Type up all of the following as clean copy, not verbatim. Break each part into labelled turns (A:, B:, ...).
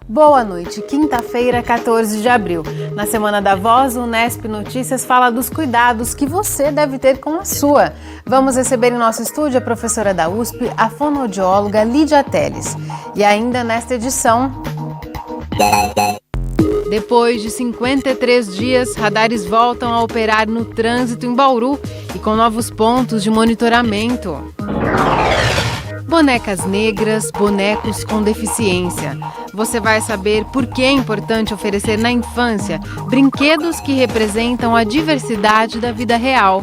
A: Boa noite, quinta-feira, 14 de abril. Na Semana da Voz, o Unesp Notícias fala dos cuidados que você deve ter com a sua. Vamos receber em nosso estúdio a professora da USP, a fonoaudióloga Lídia Teles. E ainda nesta edição... Depois de 53 dias, radares voltam a operar no trânsito em Bauru e com novos pontos de monitoramento. Bonecas negras, bonecos com deficiência. Você vai saber por que é importante oferecer na infância brinquedos que representam a diversidade da vida real.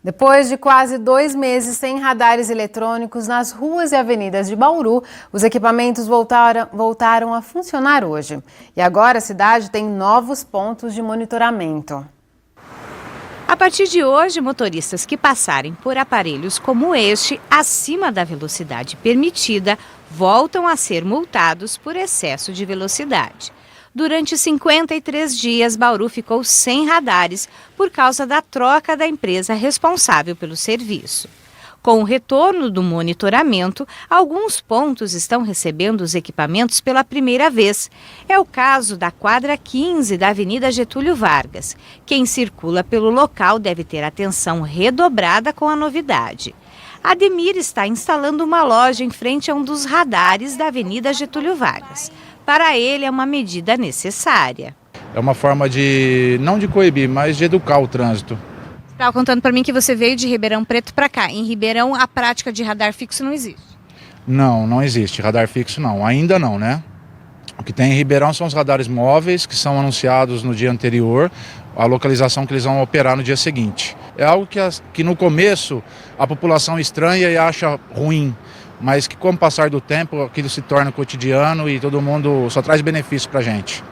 A: Depois de quase 2 meses sem radares eletrônicos nas ruas e avenidas de Bauru, os equipamentos voltaram a funcionar hoje. E agora a cidade tem novos pontos de monitoramento.
B: A partir de hoje, motoristas que passarem por aparelhos como este, acima da velocidade permitida, voltam a ser multados por excesso de velocidade. Durante 53 dias, Bauru ficou sem radares por causa da troca da empresa responsável pelo serviço. Com o retorno do monitoramento, alguns pontos estão recebendo os equipamentos pela primeira vez. É o caso da quadra 15 da Avenida Getúlio Vargas. Quem circula pelo local deve ter atenção redobrada com a novidade. Ademir está instalando uma loja em frente a um dos radares da Avenida Getúlio Vargas. Para ele, é uma medida necessária.
C: É uma forma de, não de coibir, mas de educar o trânsito.
B: Estava contando para mim que você veio de Ribeirão Preto para cá. Em Ribeirão, a prática de radar fixo não existe.
C: Não existe. Radar fixo não. Ainda não, né? O que tem em Ribeirão são os radares móveis, que são anunciados no dia anterior, a localização que eles vão operar no dia seguinte. É algo que no começo a população estranha e acha ruim, mas que com o passar do tempo aquilo se torna cotidiano e todo mundo só traz benefício para a gente.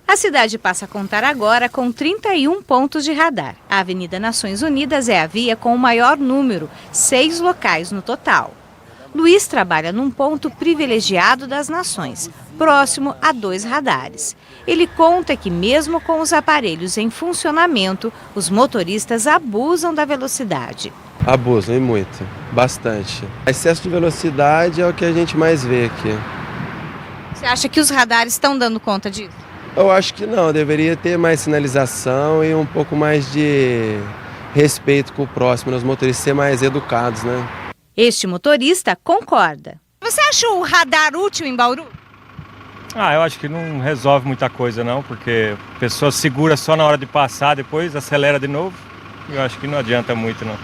B: A cidade passa a contar agora com 31 pontos de radar. A Avenida Nações Unidas é a via com o maior número, 6 locais no total. Luiz trabalha num ponto privilegiado das Nações, próximo a 2 radares. Ele conta que mesmo com os aparelhos em funcionamento, os motoristas abusam da velocidade.
D: Abusam e muito, bastante. Excesso de velocidade é o que a gente mais vê aqui.
B: Você acha que os radares estão dando conta disso?
D: Eu acho que não, deveria ter mais sinalização e um pouco mais de respeito com o próximo, os motoristas ser mais educados, né?
B: Este motorista concorda. Você acha o radar útil em Bauru?
E: Eu acho que não resolve muita coisa não, porque a pessoa segura só na hora de passar, depois acelera de novo. Eu acho que não adianta muito não.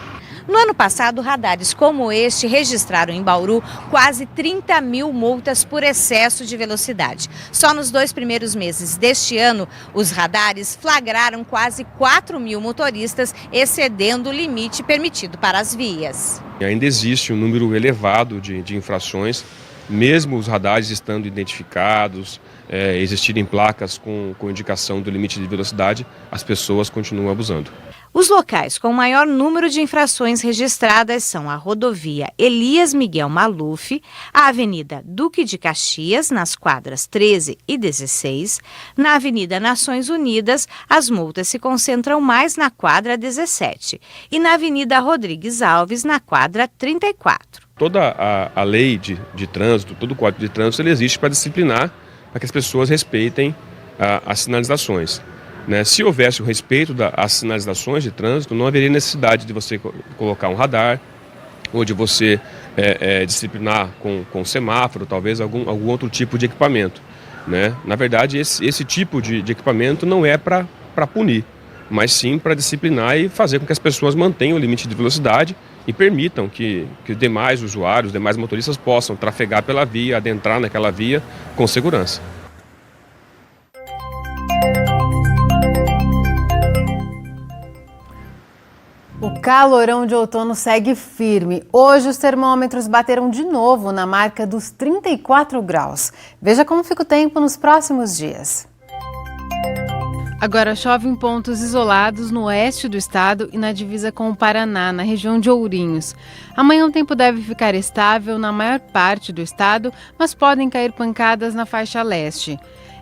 B: No ano passado, radares como este registraram em Bauru quase 30 mil multas por excesso de velocidade. Só nos 2 primeiros meses deste ano, os radares flagraram quase 4 mil motoristas, excedendo o limite permitido para as vias.
F: Ainda existe um número elevado de infrações, mesmo os radares estando identificados, existirem placas com indicação do limite de velocidade, as pessoas continuam abusando.
B: Os locais com maior número de infrações registradas são a rodovia Elias Miguel Maluf, a Avenida Duque de Caxias, nas quadras 13 e 16. Na Avenida Nações Unidas, as multas se concentram mais na quadra 17 e na Avenida Rodrigues Alves, na quadra 34.
F: Toda a lei de trânsito, todo o código de trânsito, ele existe para disciplinar, para que as pessoas respeitem as sinalizações. Se houvesse o respeito às sinalizações de trânsito, não haveria necessidade de você colocar um radar ou de você disciplinar com semáforo, talvez algum outro tipo de equipamento. Na verdade, esse tipo de equipamento não é para punir, mas sim para disciplinar e fazer com que as pessoas mantenham o limite de velocidade e permitam que demais usuários, demais motoristas possam trafegar pela via, adentrar naquela via com segurança.
A: O calorão de outono segue firme. Hoje os termômetros bateram de novo na marca dos 34 graus. Veja como fica o tempo nos próximos dias. Agora chove em pontos isolados no oeste do estado e na divisa com o Paraná, na região de Ourinhos. Amanhã o tempo deve ficar estável na maior parte do estado, mas podem cair pancadas na faixa leste.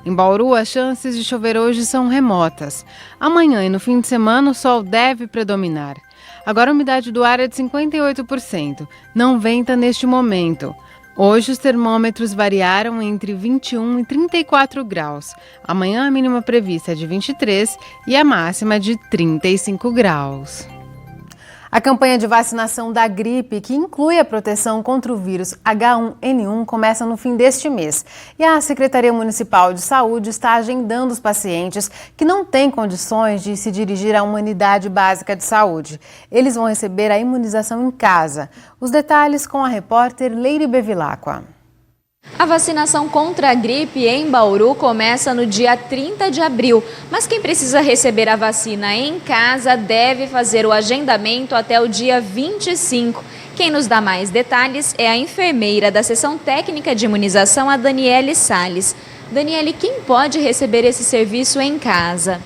A: Em Bauru, as chances de chover hoje são remotas. Amanhã e no fim de semana, o sol deve predominar. Agora a umidade do ar é de 58%. Não venta neste momento. Hoje os termômetros variaram entre 21 e 34 graus. Amanhã a mínima prevista é de 23 e a máxima de 35 graus. A campanha de vacinação da gripe, que inclui a proteção contra o vírus H1N1, começa no fim deste mês. E a Secretaria Municipal de Saúde está agendando os pacientes que não têm condições de se dirigir a uma unidade básica de saúde. Eles vão receber a imunização em casa. Os detalhes com a repórter Leire Bevilacqua.
G: A vacinação contra a gripe em Bauru começa no dia 30 de abril, mas quem precisa receber a vacina em casa deve fazer o agendamento até o dia 25. Quem nos dá mais detalhes é a enfermeira da Seção Técnica de Imunização, a Daniele Salles. Daniele, quem pode receber esse serviço em casa?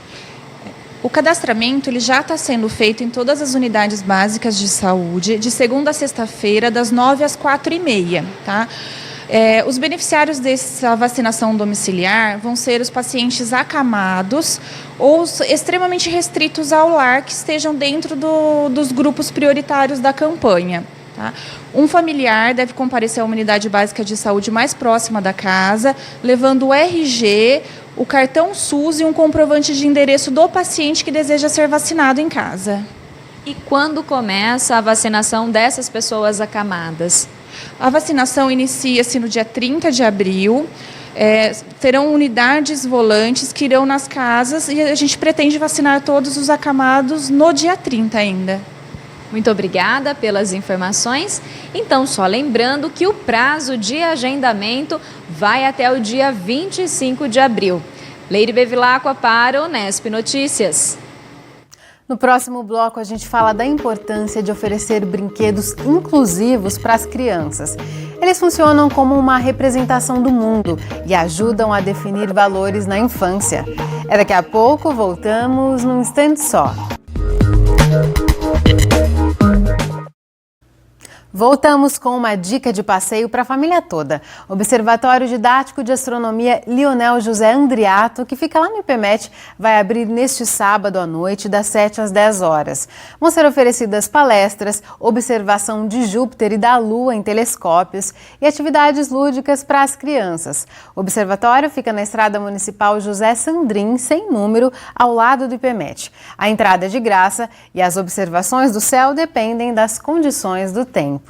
H: O cadastramento ele já está sendo feito em todas as unidades básicas de saúde, de segunda a sexta-feira, das 9 às 4h30, tá? Os beneficiários dessa vacinação domiciliar vão ser os pacientes acamados ou extremamente restritos ao lar que estejam dentro dos grupos prioritários da campanha. Tá? Um familiar deve comparecer à unidade básica de saúde mais próxima da casa, levando o RG, o cartão SUS e um comprovante de endereço do paciente que deseja ser vacinado em casa.
G: E quando começa a vacinação dessas pessoas acamadas?
H: A vacinação inicia-se no dia 30 de abril. Terão unidades volantes que irão nas casas e a gente pretende vacinar todos os acamados no dia 30 ainda.
G: Muito obrigada pelas informações. Então, só lembrando que o prazo de agendamento vai até o dia 25 de abril. Leire Bevilacqua para o Unesp Notícias.
A: No próximo bloco, a gente fala da importância de oferecer brinquedos inclusivos para as crianças. Eles funcionam como uma representação do mundo e ajudam a definir valores na infância. Daqui a pouco, voltamos num instante só. Voltamos com uma dica de passeio para a família toda. Observatório Didático de Astronomia Lionel José Andriato, que fica lá no IPMET, vai abrir neste sábado à noite, das 7 às 10 horas. Vão ser oferecidas palestras, observação de Júpiter e da Lua em telescópios e atividades lúdicas para as crianças. O observatório fica na Estrada Municipal José Sandrin, sem número, ao lado do IPMET. A entrada é de graça e as observações do céu dependem das condições do tempo.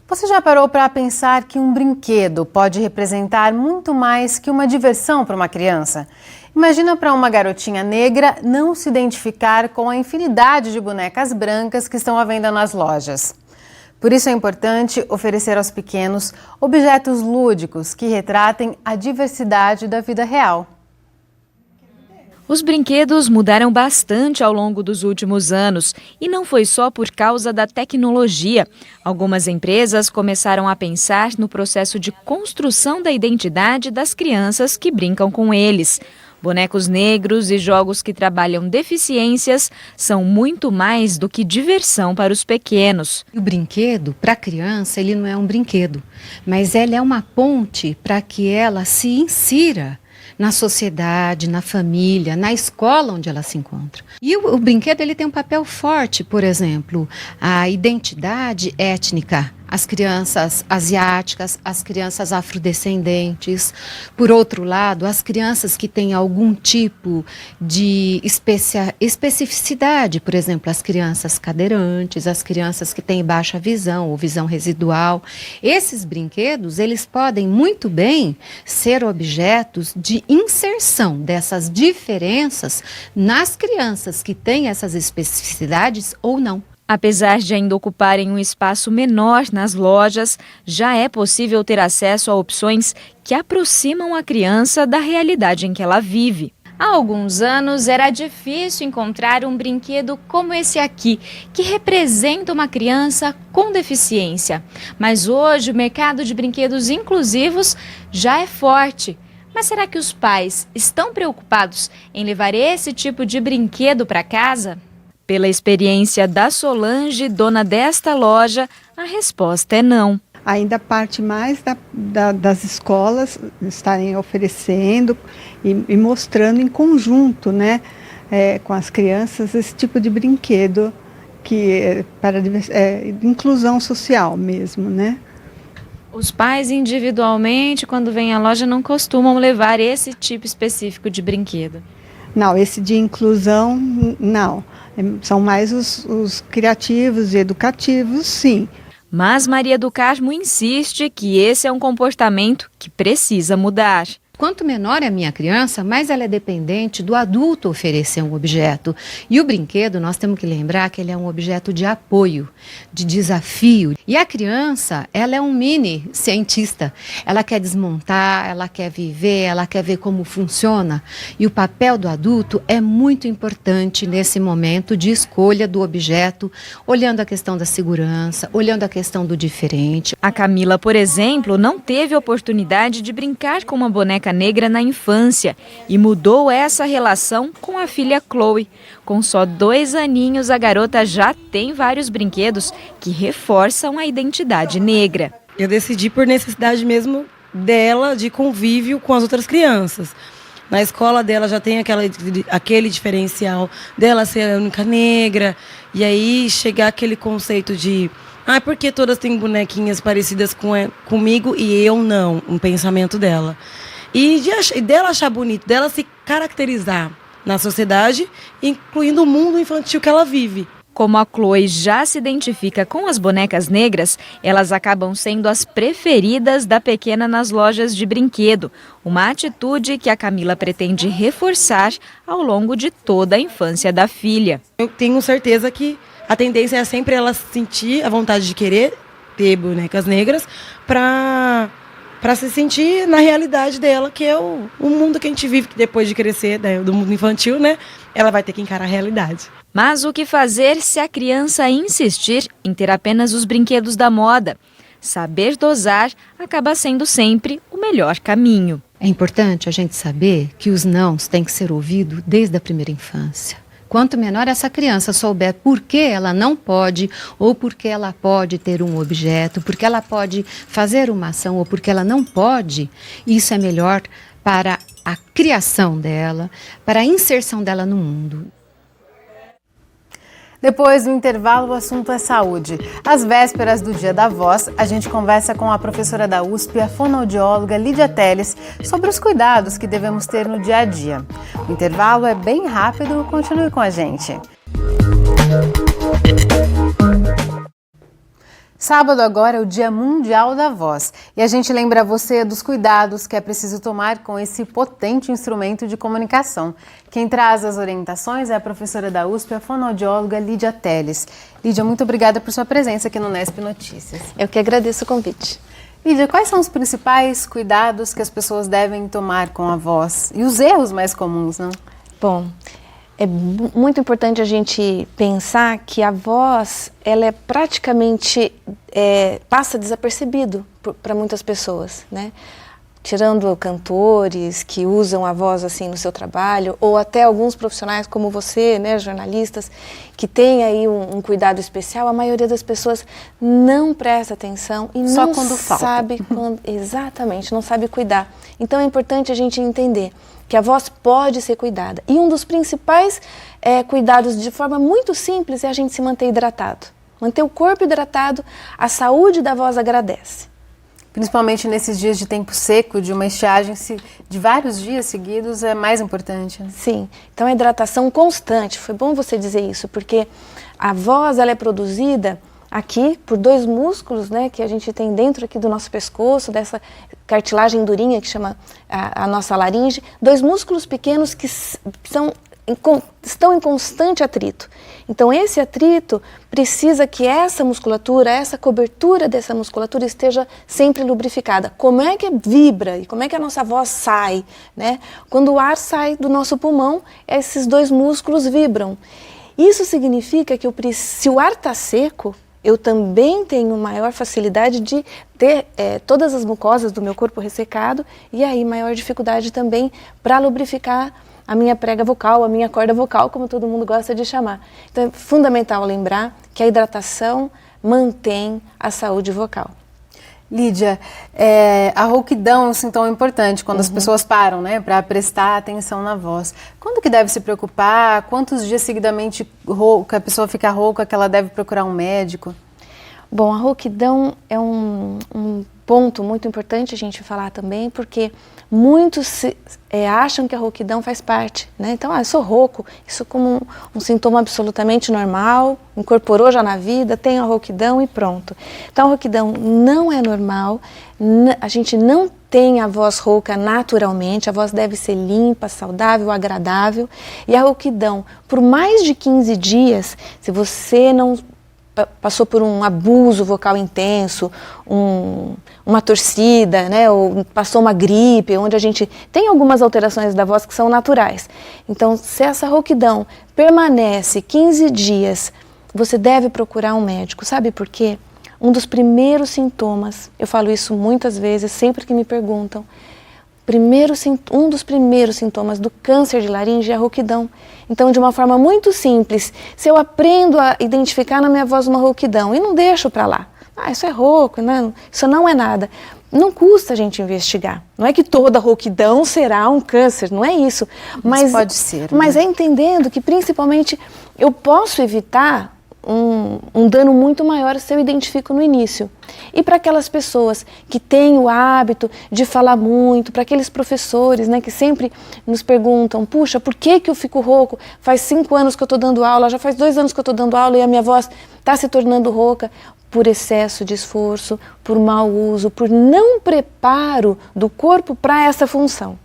A: Você já parou para pensar que um brinquedo pode representar muito mais que uma diversão para uma criança? Imagina para uma garotinha negra não se identificar com a infinidade de bonecas brancas que estão à venda nas lojas. Por isso é importante oferecer aos pequenos objetos lúdicos que retratem a diversidade da vida real.
B: Os brinquedos mudaram bastante ao longo dos últimos anos e não foi só por causa da tecnologia. Algumas empresas começaram a pensar no processo de construção da identidade das crianças que brincam com eles. Bonecos negros e jogos que trabalham deficiências são muito mais do que diversão para os pequenos.
I: O brinquedo, para a criança, ele não é um brinquedo, mas ele é uma ponte para que ela se insira na sociedade, na família, na escola onde ela se encontra. E o brinquedo ele tem um papel forte, por exemplo, a identidade étnica. As crianças asiáticas, as crianças afrodescendentes. Por outro lado, as crianças que têm algum tipo de especificidade, por exemplo, as crianças cadeirantes, as crianças que têm baixa visão ou visão residual. Esses brinquedos, eles podem muito bem ser objetos de inserção dessas diferenças nas crianças que têm essas especificidades ou não.
B: Apesar de ainda ocuparem um espaço menor nas lojas, já é possível ter acesso a opções que aproximam a criança da realidade em que ela vive.
G: Há alguns anos era difícil encontrar um brinquedo como esse aqui, que representa uma criança com deficiência. Mas hoje o mercado de brinquedos inclusivos já é forte. Mas será que os pais estão preocupados em levar esse tipo de brinquedo para casa? Pela experiência da Solange, dona desta loja, a resposta é não.
J: ainda parte mais das escolas estarem oferecendo e mostrando em conjunto, né, com as crianças esse tipo de brinquedo que é para inclusão social mesmo, né?
G: Os pais individualmente, quando vêm à loja, não costumam levar esse tipo específico de brinquedo?
J: Não, esse de inclusão, não. São mais os criativos e educativos, sim.
G: Mas Maria do Carmo insiste que esse é um comportamento que precisa mudar.
I: Quanto menor é a minha criança, mais ela é dependente do adulto oferecer um objeto. E o brinquedo, nós temos que lembrar que ele é um objeto de apoio, de desafio. E a criança, ela é um mini cientista. Ela quer desmontar, ela quer viver, ela quer ver como funciona. E o papel do adulto é muito importante nesse momento de escolha do objeto, olhando a questão da segurança, olhando a questão do diferente.
G: A Camila, por exemplo, não teve oportunidade de brincar com uma boneca negra na infância e mudou essa relação com a filha Chloe. Com só 2 aninhos, a garota já tem vários brinquedos que reforçam a identidade negra.
K: Eu decidi por necessidade mesmo dela, de convívio com as outras crianças. Na escola dela já tem aquele diferencial dela ser a única negra, e aí chegar aquele conceito de por que todas têm bonequinhas parecidas comigo e eu não, um pensamento dela. E dela achar bonito, dela se caracterizar na sociedade, incluindo o mundo infantil que ela vive.
G: Como a Chloe já se identifica com as bonecas negras, elas acabam sendo as preferidas da pequena nas lojas de brinquedo. Uma atitude que a Camila pretende reforçar ao longo de toda a infância da filha.
K: Eu tenho certeza que a tendência é sempre ela sentir a vontade de querer ter bonecas negras para se sentir na realidade dela, que é o mundo que a gente vive, que depois de crescer, do mundo infantil, né, ela vai ter que encarar a realidade.
G: Mas o que fazer se a criança insistir em ter apenas os brinquedos da moda? Saber dosar acaba sendo sempre o melhor caminho.
I: É importante a gente saber que os nãos têm que ser ouvidos desde a primeira infância. Quanto menor essa criança souber por que ela não pode, ou por que ela pode ter um objeto, por que ela pode fazer uma ação, ou por que ela não pode, isso é melhor para a criação dela, para a inserção dela no mundo.
A: Depois do intervalo, o assunto é saúde. Às vésperas do Dia da Voz, a gente conversa com a professora da USP, a fonoaudióloga Lídia Teles, sobre os cuidados que devemos ter no dia a dia. O intervalo é bem rápido, continue com a gente. Sábado agora é o Dia Mundial da Voz e a gente lembra você dos cuidados que é preciso tomar com esse potente instrumento de comunicação. Quem traz as orientações é a professora da USP, a fonoaudióloga Lídia Teles. Lídia, muito obrigada por sua presença aqui no Nesp Notícias.
L: Eu que agradeço o convite.
A: Lídia, quais são os principais cuidados que as pessoas devem tomar com a voz e os erros mais comuns, não?
L: Bom, é muito importante a gente pensar que a voz, ela é praticamente, passa desapercebido para muitas pessoas, né? Tirando cantores que usam a voz assim no seu trabalho, ou até alguns profissionais como você, né, jornalistas, que têm aí um cuidado especial, a maioria das pessoas não presta atenção e
A: só
L: não
A: quando
L: sabe quando, exatamente, não sabe cuidar. Então é importante a gente entender que a voz pode ser cuidada. E um dos principais cuidados de forma muito simples é a gente se manter hidratado. Manter o corpo hidratado, a saúde da voz agradece.
A: Principalmente nesses dias de tempo seco, de uma estiagem de vários dias seguidos, é mais importante. Né?
L: Sim, então a hidratação constante, foi bom você dizer isso, porque a voz ela é produzida aqui por 2 músculos, né, que a gente tem dentro aqui do nosso pescoço, dessa cartilagem durinha que chama a nossa laringe, 2 músculos pequenos que estão em constante atrito. Então esse atrito precisa que essa musculatura, essa cobertura dessa musculatura esteja sempre lubrificada. Como é que vibra e como é que a nossa voz sai, né? Quando o ar sai do nosso pulmão, esses 2 músculos vibram. Isso significa que se o ar está seco, eu também tenho maior facilidade de ter todas as mucosas do meu corpo ressecado e aí maior dificuldade também para lubrificar a minha prega vocal, a minha corda vocal, como todo mundo gosta de chamar. Então é fundamental lembrar que a hidratação mantém a saúde vocal.
A: Lídia, a rouquidão é um sintoma importante quando as pessoas param, né, para prestar atenção na voz. Quando que deve se preocupar? Quantos dias seguidamente a pessoa fica rouca que ela deve procurar um médico?
L: Bom, a rouquidão é um ponto muito importante a gente falar também, porque muitos acham que a rouquidão faz parte, né? Então, eu sou rouco, isso como um sintoma absolutamente normal, incorporou já na vida, tem a rouquidão e pronto. Então, a rouquidão não é normal, a gente não tem a voz rouca naturalmente, a voz deve ser limpa, saudável, agradável, e a rouquidão, por mais de 15 dias, se você não passou por um abuso vocal intenso, uma torcida, né, ou passou uma gripe, onde a gente tem algumas alterações da voz que são naturais. Então, se essa rouquidão permanece 15 dias, você deve procurar um médico. Sabe por quê? Um dos primeiros sintomas, eu falo isso muitas vezes, sempre que me perguntam, um dos primeiros sintomas do câncer de laringe é a rouquidão. Então, de uma forma muito simples, se eu aprendo a identificar na minha voz uma rouquidão e não deixo para lá, isso é rouco, né? Isso não é nada, não custa a gente investigar. Não é que toda rouquidão será um câncer, não é isso. Mas
A: pode ser.
L: Mas é entendendo que, principalmente, eu posso evitar um dano muito maior se eu identifico no início. E para aquelas pessoas que têm o hábito de falar muito, para aqueles professores, né, que sempre nos perguntam, puxa, por que eu fico rouco? Faz 5 anos que eu estou dando aula, já faz 2 anos que eu estou dando aula e a minha voz está se tornando rouca. Por excesso de esforço, por mau uso, por não preparo do corpo para essa função.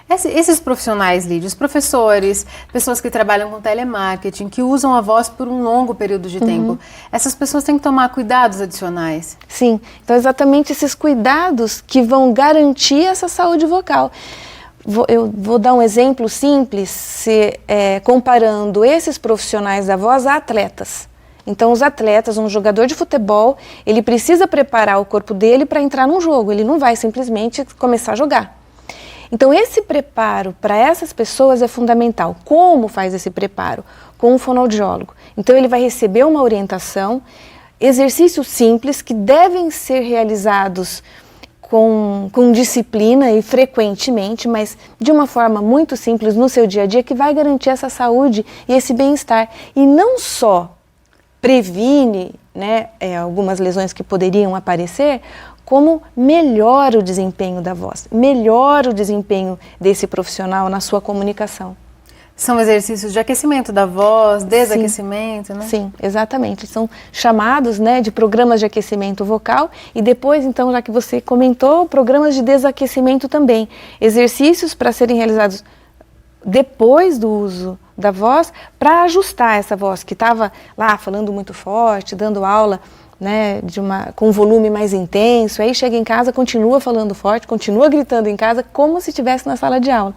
A: Esses profissionais, Lídia, os professores, pessoas que trabalham com telemarketing, que usam a voz por um longo período de tempo, essas pessoas têm que tomar cuidados adicionais.
L: Sim, então exatamente esses cuidados que vão garantir essa saúde vocal. Eu vou dar um exemplo simples, comparando esses profissionais da voz a atletas. Então, os atletas, um jogador de futebol, ele precisa preparar o corpo dele para entrar num jogo, ele não vai simplesmente começar a jogar. Então, esse preparo para essas pessoas é fundamental. Como faz esse preparo? Com um fonoaudiólogo. Então, ele vai receber uma orientação, exercícios simples que devem ser realizados com disciplina e frequentemente, mas de uma forma muito simples no seu dia a dia, que vai garantir essa saúde e esse bem-estar. E não só previne, né, algumas lesões que poderiam aparecer, como melhora o desempenho da voz, melhora o desempenho desse profissional na sua comunicação.
A: São exercícios de aquecimento da voz, desaquecimento, né?
L: Sim, exatamente. São chamados, né, de programas de aquecimento vocal e depois, então, já que você comentou, programas de desaquecimento também. Exercícios para serem realizados depois do uso da voz para ajustar essa voz que estava lá falando muito forte, dando aula, né, com um volume mais intenso, aí chega em casa, continua falando forte, continua gritando em casa, como se estivesse na sala de aula.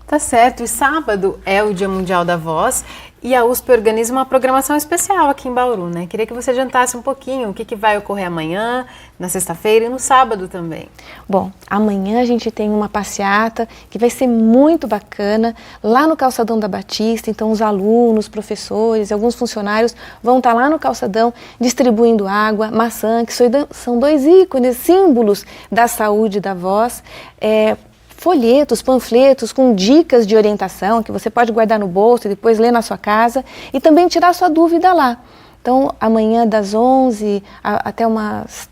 A: Tá certo, e sábado é o Dia Mundial da Voz e a USP organiza uma programação especial aqui em Bauru, né? Queria que você adiantasse um pouquinho o que vai ocorrer amanhã, na sexta-feira e no sábado também.
L: Bom, amanhã a gente tem uma passeata que vai ser muito bacana lá no Calçadão da Batista, então os alunos, professores e alguns funcionários vão estar lá no calçadão distribuindo água, maçã, que são 2 ícones, símbolos da saúde da voz, folhetos, panfletos com dicas de orientação que você pode guardar no bolso e depois ler na sua casa e também tirar sua dúvida lá. Então, amanhã das 11 até umas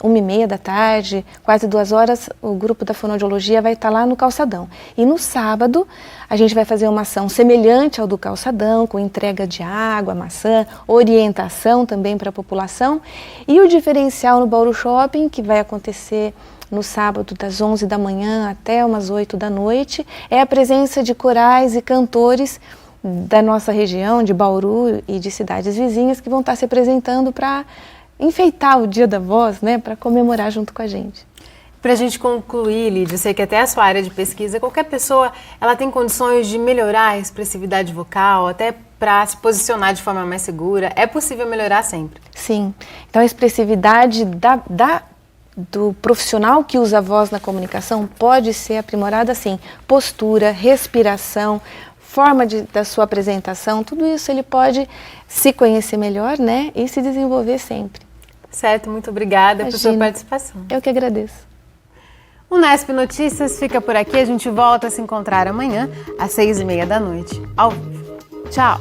L: 1h30 da tarde, quase 2 horas, o grupo da fonoaudiologia vai estar lá no calçadão. E no sábado, a gente vai fazer uma ação semelhante ao do calçadão, com entrega de água, maçã, orientação também para a população. E o diferencial no Bauru Shopping, que vai acontecer no sábado das 11 da manhã até umas 8 da noite, é a presença de corais e cantores da nossa região, de Bauru e de cidades vizinhas, que vão estar se apresentando para enfeitar o Dia da Voz, né, para comemorar junto com a gente.
A: Para a gente concluir, Lídia, eu sei que até a sua área de pesquisa, qualquer pessoa ela tem condições de melhorar a expressividade vocal, até para se posicionar de forma mais segura. É possível melhorar sempre?
L: Sim. Então a expressividade do profissional que usa a voz na comunicação pode ser aprimorada assim, postura, respiração, forma da sua apresentação, tudo isso ele pode se conhecer melhor, né, e se desenvolver sempre.
A: Certo, muito obrigada por sua participação.
L: Eu que agradeço.
A: O Unesp Notícias fica por aqui. A gente volta a se encontrar amanhã às 6h30 da noite, ao vivo. Tchau!